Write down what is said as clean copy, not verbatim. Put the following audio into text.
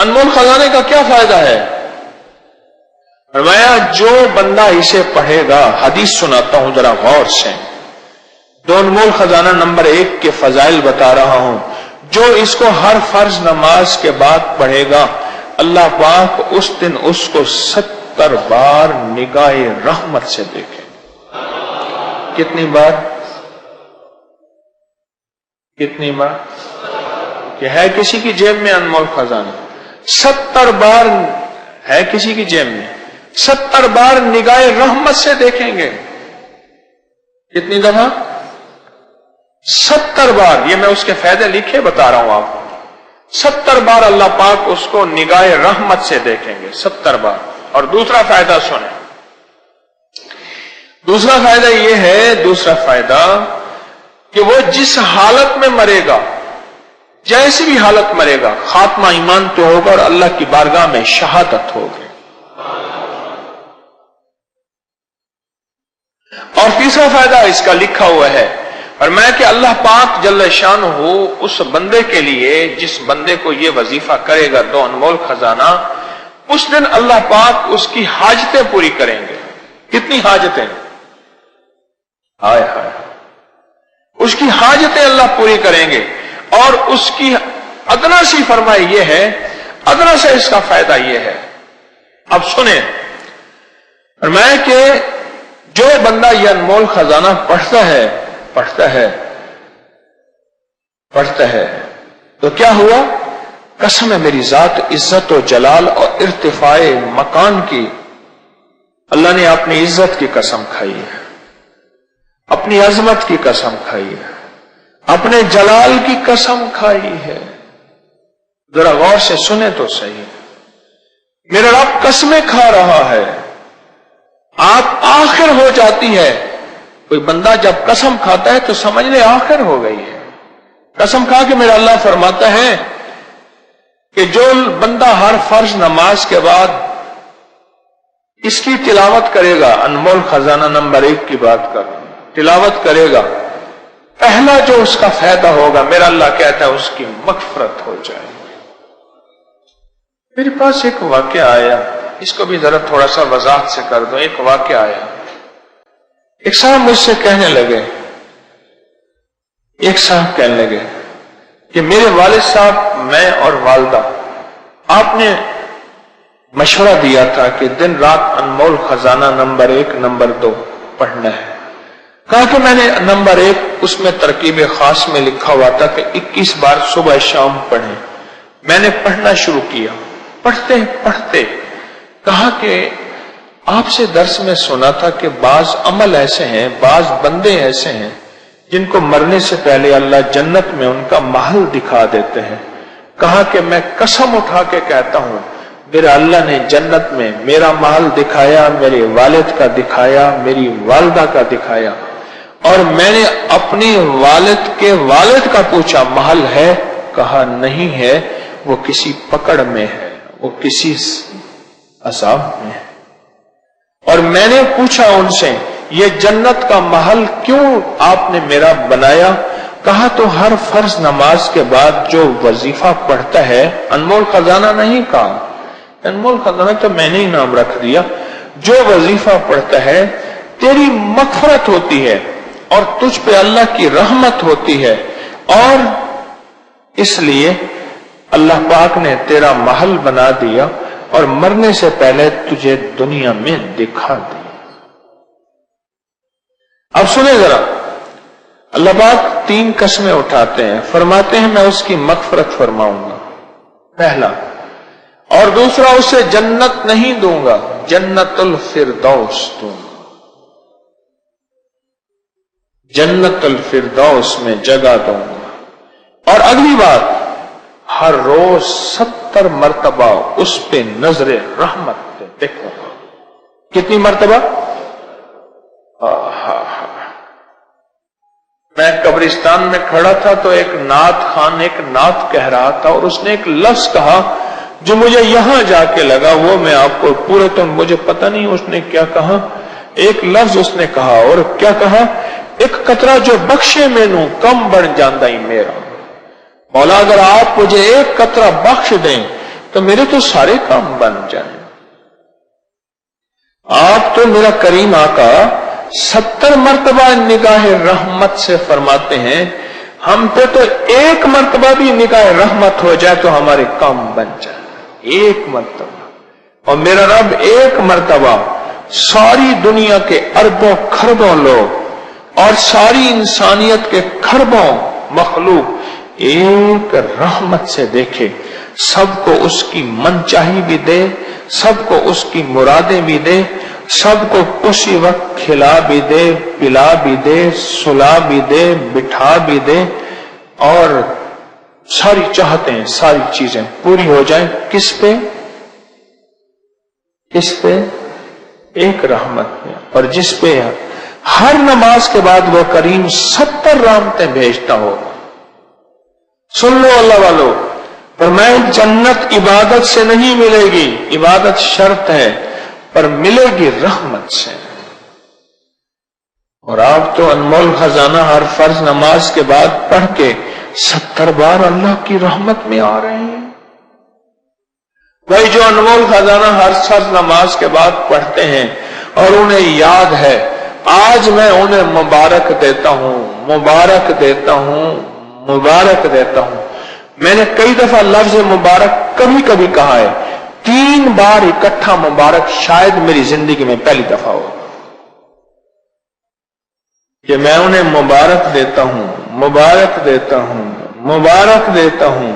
انمول خزانے کا کیا فائدہ ہے؟ فرمایا جو بندہ اسے پڑھے گا، حدیث سناتا ہوں ذرا غور سے، دو انمول خزانہ نمبر 1 کے فضائل بتا رہا ہوں، جو اس کو ہر فرض نماز کے بعد پڑھے گا اللہ پاک اس دن اس کو 70 بار نگاہ رحمت سے دیکھے۔ کتنی بار؟ کتنی بار؟ کہ ہے کسی کی جیب میں انمول خزانہ؟ 70 بار ہے کسی کی جیب میں، 70 بار نگاہ رحمت سے دیکھیں گے۔ کتنی دفعہ؟ 70 بار۔ یہ میں اس کے فائدے لکھے بتا رہا ہوں آپ کو۔ 70 بار اللہ پاک اس کو نگاہ رحمت سے دیکھیں گے، 70 بار۔ اور دوسرا فائدہ سنیں، دوسرا فائدہ یہ ہے، دوسرا فائدہ کہ وہ جس حالت میں مرے گا، جیسی بھی حالت مرے گا، خاتمہ ایمان تو ہوگا اور اللہ کی بارگاہ میں شہادت ہوگی۔ اور تیسرا فائدہ اس کا لکھا ہوا ہے، فرمایا کہ اللہ پاک جل شانہ اس بندے کے لیے، جس بندے کو یہ وظیفہ کرے گا دو انمول خزانہ، اس دن اللہ پاک اس کی حاجتیں پوری کریں گے۔ کتنی حاجتیں؟ ہائے ہائے، اس کی حاجتیں اللہ پوری کریں گے۔ اور اس کی ادنا سی فرمائی یہ ہے، ادنا سے اس کا فائدہ یہ ہے، اب سنیں، فرمایا کہ جو بندہ یہ انمول خزانہ پڑھتا ہے تو کیا ہوا؟ قسم ہے میری ذات عزت و جلال اور ارتفاع مکان کی، اللہ نے اپنی عزت کی قسم کھائی ہے، اپنی عظمت کی قسم کھائی ہے، اپنے جلال کی قسم کھائی ہے۔ ذرا غور سے سنیں تو صحیح، میرا رب قسمیں کھا رہا ہے، آپ آخر ہو جاتی ہے۔ کوئی بندہ جب قسم کھاتا ہے تو سمجھ لے آخر ہو گئی ہے۔ قسم کھا کے میرا اللہ فرماتا ہے کہ جو بندہ ہر فرض نماز کے بعد اس کی تلاوت کرے گا، انمول خزانہ نمبر 1 کی بات کر رہا ہوں، تلاوت کرے گا، پہلا جو اس کا فائدہ ہوگا، میرا اللہ کہتا ہے اس کی مغفرت ہو جائے گی۔ میرے پاس ایک واقعہ آیا، اس کو بھی ذرا تھوڑا سا وضاحت سے کر دوں۔ ایک واقعہ آیا، ایک صاحب مجھ سے کہنے لگے کہ میرے والد صاحب، میں اور والدہ، آپ نے مشورہ دیا تھا کہ دن رات انمول خزانہ نمبر 1 نمبر 2 پڑھنا ہے۔ کہا کہ میں نے نمبر 1 اس میں ترکیب خاص میں لکھا ہوا تھا کہ 21 بار صبح شام پڑھیں۔ میں نے پڑھنا شروع کیا، پڑھتے کہا کہ آپ سے درس میں سنا تھا کہ بعض عمل ایسے ہیں، بعض بندے ایسے ہیں جن کو مرنے سے پہلے اللہ جنت میں ان کا محل دکھا دیتے ہیں۔ کہا کہ میں قسم اٹھا کے کہتا ہوں، میرا اللہ نے جنت میں میرا محل دکھایا، میرے والد کا دکھایا، میری والدہ کا دکھایا، اور میں نے اپنی والد کے والد کا پوچھا محل ہے؟ کہا نہیں ہے، وہ کسی پکڑ میں ہے، وہ کسی عذاب میں ہے۔ اور میں نے پوچھا ان سے یہ جنت کا محل کیوں آپ نے میرا بنایا؟ کہا تو ہر فرض نماز کے بعد جو وظیفہ پڑھتا ہے، انمول خزانہ نہیں کہا، انمول خزانہ تو میں نے ہی نام رکھ دیا، جو وظیفہ پڑھتا ہے تیری مغفرت ہوتی ہے اور تجھ پہ اللہ کی رحمت ہوتی ہے، اور اس لیے اللہ پاک نے تیرا محل بنا دیا اور مرنے سے پہلے تجھے دنیا میں دکھا دیا۔ اب سنیں ذرا، اللہ پاک 3 قسمیں اٹھاتے ہیں، فرماتے ہیں میں اس کی مغفرت فرماؤں گا، پہلا، اور دوسرا اسے جنت نہیں دوں گا، جنت الفردوس دوں گا، جنت الفردوس میں جگہ دوں گا، اور اگلی بات، ہر روز 70 مرتبہ اس پہ نظر رحمت دیکھوں گا۔ کتنی مرتبہ؟ میں قبرستان میں کھڑا تھا تو ایک نعت خان ایک نعت کہہ رہا تھا، اور اس نے ایک لفظ کہا جو مجھے یہاں جا کے لگا، وہ میں آپ کو پورے تو مجھے پتہ نہیں اس نے کیا کہا، ایک لفظ اس نے کہا، اور کیا کہا؟ ایک قطرہ جو بخشے مینوں کم بن جاندا ہی میرا۔ مولا اگر آپ مجھے ایک قطرہ بخش دیں تو میرے تو سارے کام بن جائیں۔ آپ تو میرا کریم آقا 70 مرتبہ نگاہ رحمت سے فرماتے ہیں ہم پہ تو ایک مرتبہ بھی نگاہ رحمت ہو جائے تو ہمارے کام بن جائے، ایک مرتبہ۔ اور میرا رب ایک مرتبہ ساری دنیا کے اربوں کھربوں لوگ اور ساری انسانیت کے کھربوں مخلوق ایک رحمت سے دیکھے، سب کو اس کی من چاہی بھی دے، سب کو اس کی مرادیں بھی دے، سب کو اسی وقت کھلا بھی دے، پلا بھی دے، سلا بھی دے، بٹھا بھی دے، اور ساری چاہتیں ساری چیزیں پوری ہو جائیں۔ کس پہ؟ کس پہ؟ ایک رحمت پہ، اور جس پہ ہر نماز کے بعد وہ کریم 70 رحمتیں بھیجتا ہو۔ سن لو اللہ والو، فرمائے جنت عبادت سے نہیں ملے گی، عبادت شرط ہے، پر ملے گی رحمت سے۔ اور آپ تو انمول خزانہ ہر فرض نماز کے بعد پڑھ کے 70 بار اللہ کی رحمت میں آ رہے ہیں۔ بھائی جو انمول خزانہ ہر فرض نماز کے بعد پڑھتے ہیں اور انہیں یاد ہے، آج میں انہیں مبارک دیتا ہوں، مبارک دیتا ہوں، مبارک دیتا ہوں۔ میں نے کئی دفعہ لفظ مبارک کبھی کبھی کہا ہے، 3 بار اکٹھا مبارک شاید میری زندگی میں پہلی دفعہ ہو کہ میں انہیں مبارک دیتا ہوں، مبارک دیتا ہوں، مبارک دیتا ہوں۔